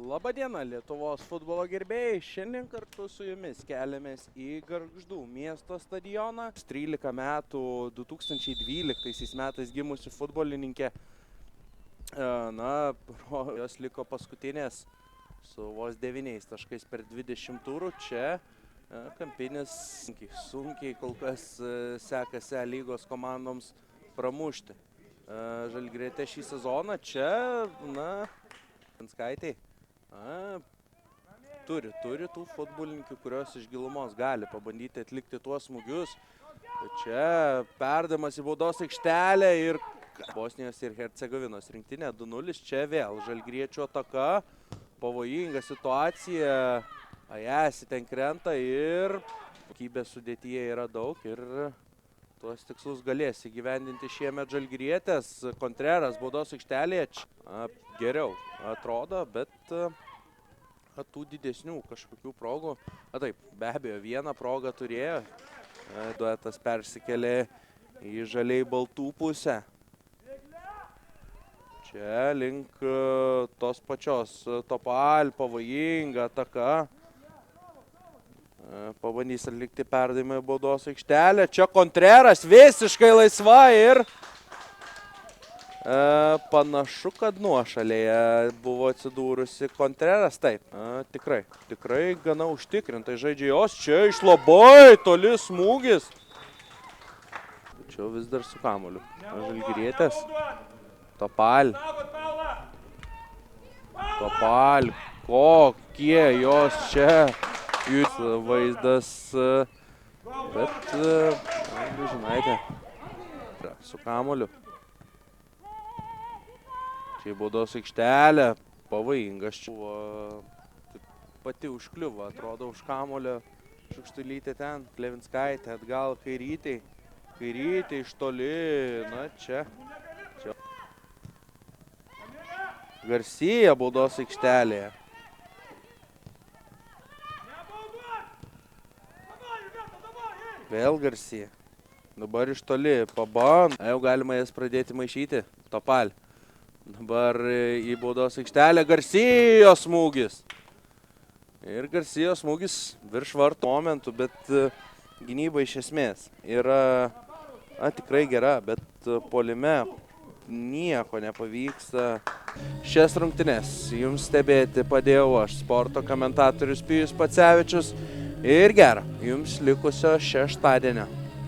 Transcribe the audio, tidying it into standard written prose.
Labadiena, Lietuvos futbolo gerbėjai. Šiandien kartu su jumis keliamės į Gargždų miesto stadioną. 13 metų 2012 metais gimusi futbolininkė. Jos liko paskutinės su vos 9 taškais per 20 turų. Čia kampinis sunkiai kol kas sekasi lygos komandoms pramušti. Žalgirietė šį sezoną čia, Penskaitė turi tų futbolininkių, kurios iš gilumos gali pabandyti atlikti tuos smūgius. Čia perdavimas į baudos aikštelę ir Bosnijos ir Hercegovinos rinktinė 2-0. Čia vėl žalgiriečių ataka, pavojinga situacija, Ajasi ten krenta ir kokybės sudėtyje yra daug ir tuos tikslus galės įgyvendinti šiemet žalgirietės. Contreras baudos aikštelėje geriau atrodo, bet tų didesnių kažkokių progų. Taip, be abejo, vieną progą turėjo. Duetas persikėlė į žaliai baltų pusę. Čia link tos pačios Topal, pavojinga ataka. Pabandys atlikti perdavimą į baudos aikštelę. Čia Contreras visiškai laisva ir panašu, kad nuošalėje buvo atsidūrusi Contreras. Taip, tikrai gana užtikrintai žaidžia jos. Čia iš labai toli smūgis. Tačiau vis dar su kamuoliu. Žalgirietės. Topal, kokie jos čia vaizdas, bet žinaite, su kamuoliu. Čia į baudos aikštelę, pavojingas čia buvo, pati užkliuvo, atrodo, už kamuolio. Šukštulytė ten, Klevinskaitė atgal Kairytei iš toli, čia. Garcia baudos aikštelėje. Vėl Garcia. Dabar iš toli paband. Jau galima jas pradėti maišyti. Topal. Dabar į baudos aikštelę Garcijos smūgis. Ir Garcijos smūgis virš vartų momentų, bet gynyba iš esmės yra tikrai gera, bet puolime nieko nepavyksta. Šias rungtynes jums stebėti padėjau aš, sporto komentatorius Pijus Pacevičius. Ir gero jums likusio šeštadienio.